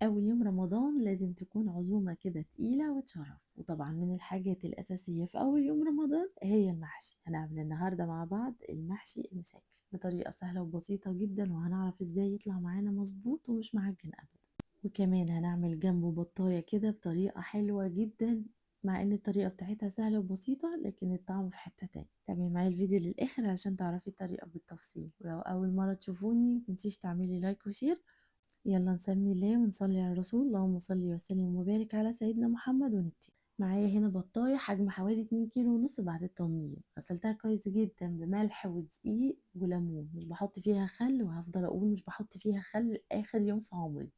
أول يوم رمضان لازم تكون عزومة كده تقيلة وتشرف، وطبعا من الحاجات الأساسية في أول يوم رمضان هي المحشي. هنعمل النهاردة مع بعض المحشي المشكل بطريقة سهلة وبسيطة جدا، وهنعرف ازاي يطلع معانا مظبوط ومش معجن أبدا. وكمان هنعمل جنبه بطاية كده بطريقة حلوة جدا، مع ان الطريقة بتاعتها سهلة وبسيطة لكن الطعم في حتة تاني. تابعي معايا الفيديو للآخر علشان تعرفي الطريقة بالتفصيل، ولو أول مرة تشوفوني متنسيش تعملي لايك وشير. يلا نسمي الله ونصلي على الرسول، اللهم صل وسلم وبارك على سيدنا محمد ونبتدي. معايا هنا بطاية حجم حوالي 2 كيلو ونص بعد التنظيف. غسلتها كويس جدا بملح ودقيق وليمون، مش بحط فيها خل، وهفضل اقول مش بحط فيها خل لاخر يوم في عمري.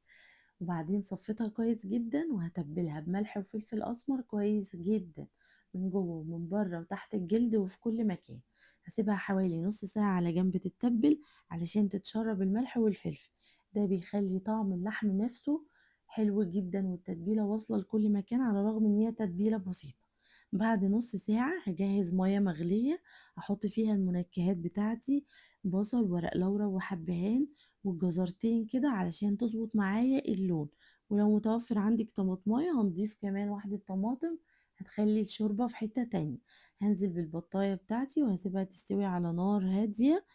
وبعدين صفيتها كويس جدا وهتبلها بملح وفلفل اسمر كويس جدا من جوه ومن بره وتحت الجلد وفي كل مكان. هسيبها حوالي نص ساعة على جنب تتبل علشان تتشرب الملح والفلفل. ده بيخلي طعم اللحم نفسه حلو جدا، والتتبيلة واصلة لكل مكان على الرغم ان هي تتبيلة بسيطة. بعد نص ساعة هجهز مية مغلية احط فيها المنكهات بتاعتي، بصل ورق لورا وحبهان والجزرتين كده علشان تظبط معايا اللون. ولو متوفر عندك طماطمايه هنضيف كمان واحدة طماطم، هتخلي الشوربة في حتة تانية. هنزل بالبطاية بتاعتي وهسيبها تستوي على نار هادية.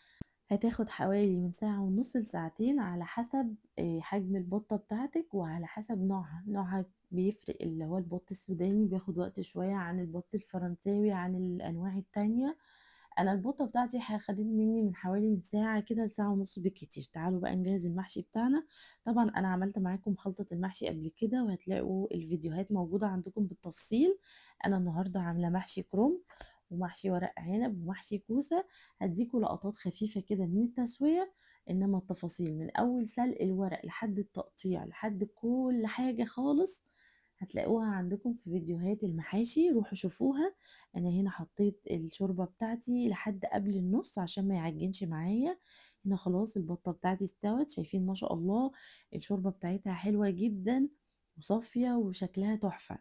هتاخد حوالي من ساعة ونص لساعتين على حسب حجم البطة بتاعتك وعلى حسب نوعها بيفرق. اللي هو البط السوداني بياخد وقت شوية عن البط الفرنساوي عن الأنواع التانية. انا البطه بتاعتي خدت مني من حوالي من ساعه كده لساعه ونص بالكتير. تعالوا بقى نجهز المحشي بتاعنا. طبعا انا عملت معاكم خلطه المحشي قبل كده وهتلاقوا الفيديوهات موجوده عندكم بالتفصيل. انا النهارده عامله محشي كرنب ومحشي ورق عنب ومحشي كوسه. هديكوا لقطات خفيفه كده من التسويه، انما التفاصيل من اول سلق الورق لحد التقطيع لحد كل حاجه خالص هتلاقوها عندكم في فيديوهات المحاشي، روحوا شوفوها. انا هنا حطيت الشوربة بتاعتي لحد قبل النص عشان ما يعجنش معايا. هنا خلاص البطة بتاعتي استوت، شايفين ما شاء الله الشوربة بتاعتها حلوة جدا وصافية وشكلها تحفة.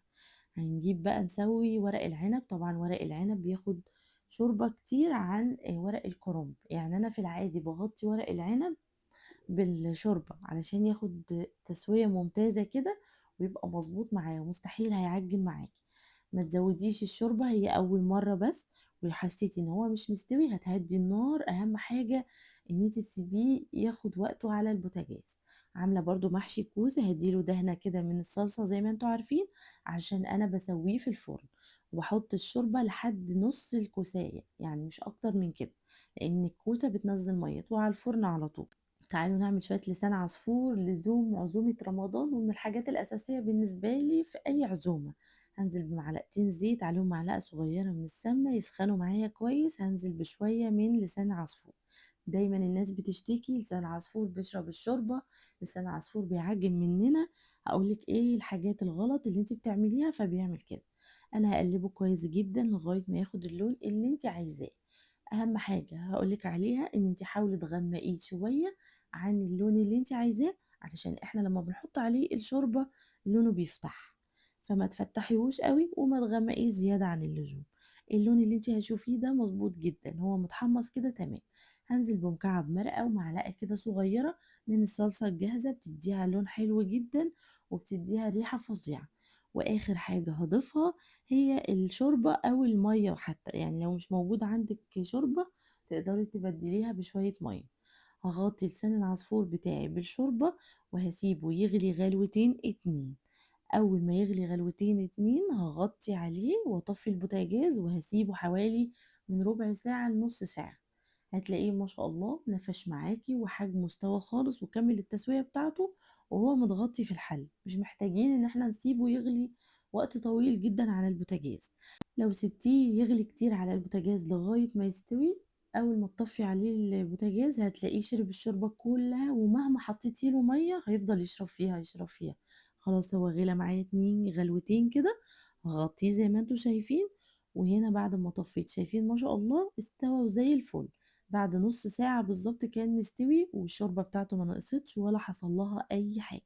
هنجيب بقى نسوي ورق العنب. طبعا ورق العنب بياخد شوربة كتير عن ورق الكرنب، يعني انا في العادي بغطي ورق العنب بالشوربة علشان ياخد تسوية ممتازة كده ويبقى مظبوط معايا ومستحيل هيعجن معاكي. ما تزوديش الشوربة، هي أول مرة بس. ولو حسيتي ان هو مش مستوي هتهدي النار. اهم حاجة ان انت تسيبيه ياخد وقته على البوتاجاز. عاملة برضو محشي كوسة هديله دهنة كده من الصلصة زي ما انتوا عارفين عشان انا بسويه في الفرن. وبحط الشوربة لحد نص الكوساية، يعني مش اكتر من كده، لان الكوسة بتنزل ميته على الفرن على طول. تعالوا نعمل شوية لسان عصفور لزوم عزومة رمضان، ومن الحاجات الأساسية بالنسبة لي في أي عزومة. هنزل بمعلقتين زيت عليهم معلقة صغيرة من السمنة يسخنوا معايا كويس. هنزل بشوية من لسان عصفور. دايما الناس بتشتكي لسان عصفور بيشرب الشوربة، لسان عصفور بيعجن مننا. هقولك ايه الحاجات الغلط اللي انت بتعمليها فبيعمل كده. انا هقلبه كويس جدا لغاية ما ياخد اللون اللي انت عايزاه. اهم حاجة هقولك عليها ان انت حاولي تغمقيه شوية عن اللون اللي انت عايزاه، علشان احنا لما بنحط عليه الشوربة لونه بيفتح. فما تفتحيهوش قوي وما تغمقيه زيادة عن اللزوم. اللون اللي انت هتشوفيه ده مظبوط جدا، هو متحمص كده تمام. هنزل بمكعب مرقة ومعلقة كده صغيرة من الصلصة الجاهزة، بتديها لون حلو جدا وبتديها ريحة فظيعة. واخر حاجة هضيفها هي الشوربة او المية، حتى يعني لو مش موجود عندك شوربة تقدري تبدليها بشوية مية. هغطي لسان العصفور بتاعي بالشوربة وهسيبه يغلي غلوتين اتنين. اول ما يغلي غلوتين اتنين هغطي عليه واطفي البوتاجاز وهسيبه حوالي من ربع ساعة لنص ساعة. هتلاقيه ما شاء الله نفش معاكي وحجمه استوى خالص وكمل التسوية بتاعته، وهو متغطي في الحل. مش محتاجين ان احنا نسيبه يغلي وقت طويل جدا على البوتاجاز. لو سبتيه يغلي كتير على البوتاجاز لغاية ما يستوي، اول ما تطفي عليه البوتاجاز هتلاقيه شرب الشوربة كلها، ومهما حطيتي له مية هيفضل يشرب فيها يشرب فيها. خلاص هو غلى معايا 2 غلوتين كده. هغطيه زي ما انتوا شايفين. وهنا بعد ما طفيت شايفين ما شاء الله استوى زي الفل. بعد نص ساعة بالظبط كان مستوي والشوربة بتاعته ما نقصتش ولا حصل لها أي حاجة.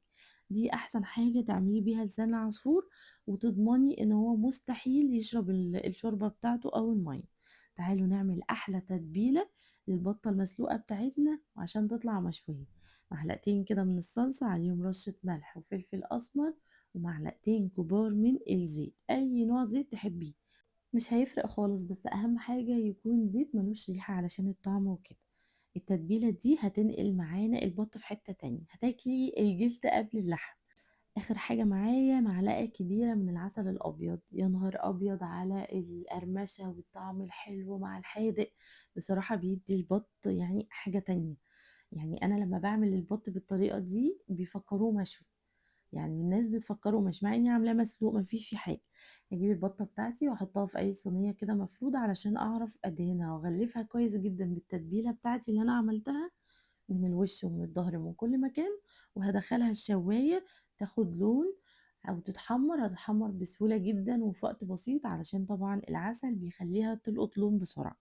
دي أحسن حاجة تعملي بيها لسان العصفور، وتضمني إن هو مستحيل يشرب الشوربة بتاعته أو المية. تعالوا نعمل أحلى تتبيلة للبطة المسلوقة بتاعتنا وعشان تطلع مشوية. معلقتين كده من الصلصة، عليهم رشة ملح وفلفل أسمر، ومعلقتين كبار من الزيت، أي نوع زيت تحبيه، مش هيفرق خالص، بس أهم حاجة يكون زيت ملوش ريحة علشان الطعم وكده. التتبيلة دي هتنقل معانا البط في حتة تانية، هتاكلي الجلد قبل اللحم. آخر حاجة معايا معلقة كبيرة من العسل الأبيض، يا نهار أبيض على القرمشة والطعم الحلو مع الحادق، بصراحة بيدي البط يعني حاجة تانية. يعني أنا لما بعمل البط بالطريقة دي بيفكروه مشوي، يعني الناس بتفكره مش، مع اني عاملاه مسلوق مفيش فيه حاجه. هجيب البطه بتاعتي واحطها في اي صينيه كده مفروده علشان اعرف ادهنها واغلفها كويس جدا بالتتبيله بتاعتي اللي انا عملتها، من الوش ومن الظهر ومن كل مكان. وهدخلها الشوايه تاخد لون او تتحمر، هتتحمر بسهوله جدا وفي وقت بسيط، علشان طبعا العسل بيخليها تلقط لون بسرعه،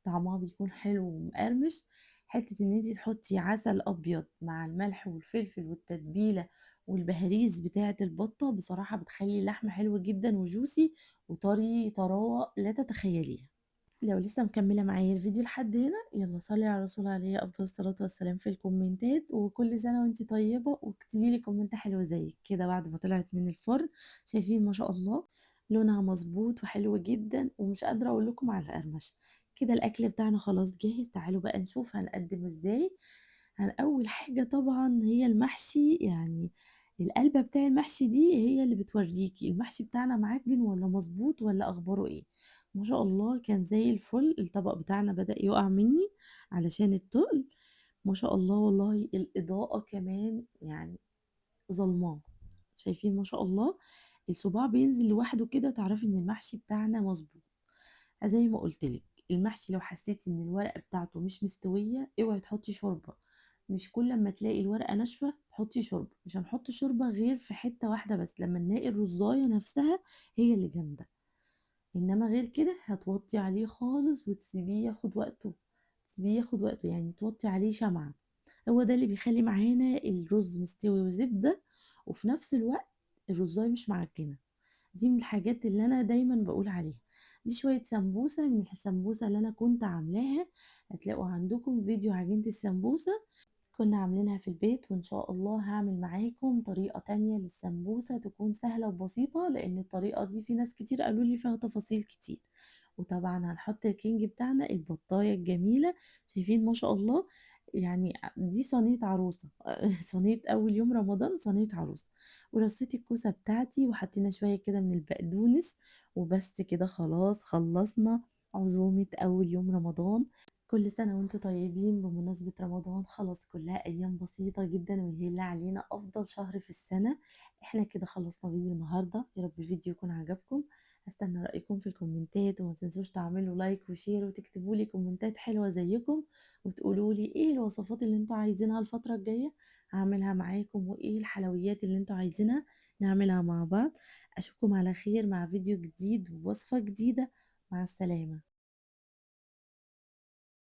طعمها بيكون حلو ومقرمش. حتة ان انتي تحطي عسل ابيض مع الملح والفلفل والتتبيلة والبهاريز بتاعة البطة، بصراحة بتخلي اللحمة حلوة جدا وجوسي وطري طراوة لا تتخيليها. لو لسه مكملة معايا الفيديو لحد هنا، يلا صلي على الرسول عليه أفضل الصلاة والسلام في الكومنتات، وكل سنة وانتي طيبة، واكتبي لي كومنت حلو زيك كده بعد ما طلعت من الفرن. شايفين ما شاء الله لونها مظبوط وحلو جدا، ومش قادرة أقول لكم على القرمشة. كده الأكل بتاعنا خلاص جاهز، تعالوا بقى نشوف هنقدم ازاي. أول حاجة طبعا هي المحشي، يعني القلبة بتاع المحشي دي هي اللي بتوريكي المحشي بتاعنا معجن ولا مظبوط ولا أخباره ايه. ما شاء الله كان زي الفل، الطبق بتاعنا بدأ يقع مني علشان التقل. ما شاء الله والله الإضاءة كمان يعني ظلماه. شايفين ما شاء الله الصباع بينزل لوحده كده، تعرفي ان المحشي بتاعنا مظبوط. زي ما قلتلك، المحشي لو حسيتي ان الورقة بتاعته مش مستوية اوعي تحطي شوربة. مش كل ما تلاقي الورقة ناشفة تحطي شوربة، مش هنحط شوربة غير في حتة واحدة بس، لما نلاقي الرزاية نفسها هي اللي جامدة. انما غير كده هتوطي عليه خالص وتسيبيه ياخد وقته، تسيبيه ياخد وقته، يعني توطي عليه شمعة. هو ده اللي بيخلي معانا الرز مستوي وزبدة، وفي نفس الوقت الرزاية مش معجنة. دي من الحاجات اللي انا دايما بقول عليها. دي شوية سمبوسة من السمبوسة اللي انا كنت عاملاها، هتلاقوا عندكم فيديو عجينة السمبوسة كنا عاملينها في البيت. وإن شاء الله هعمل معاكم طريقة تانية للسمبوسة تكون سهلة وبسيطة، لأن الطريقة دي في ناس كتير قالوا لي فيها تفاصيل كتير. وطبعا هنحط الكينج بتاعنا البطاية الجميلة، شايفين ما شاء الله، يعني دي صينية عروسة صينية أول يوم رمضان، صينية عروسة. ورصيت الكوسة بتاعتي وحطينا شوية كده من البقدونس، وبس كده خلاص خلصنا عزومة أول يوم رمضان. كل سنة وانتم طيبين بمناسبة رمضان، خلاص كلها أيام بسيطة جدا ويهل علينا أفضل شهر في السنة. احنا كده خلصنا فيديو النهاردة، يا رب الفيديو يكون عجبكم. هستنى رأيكم في الكومنتات، وما تنسوش تعملوا لايك وشير وتكتبوا لي كومنتات حلوة زيكم، وتقولوا لي ايه الوصفات اللي انتوا عايزينها الفترة الجاية هعملها معاكم، وايه الحلويات اللي انتوا عايزينها نعملها مع بعض. أشوفكم على خير مع فيديو جديد ووصفة جديدة. مع السلامة.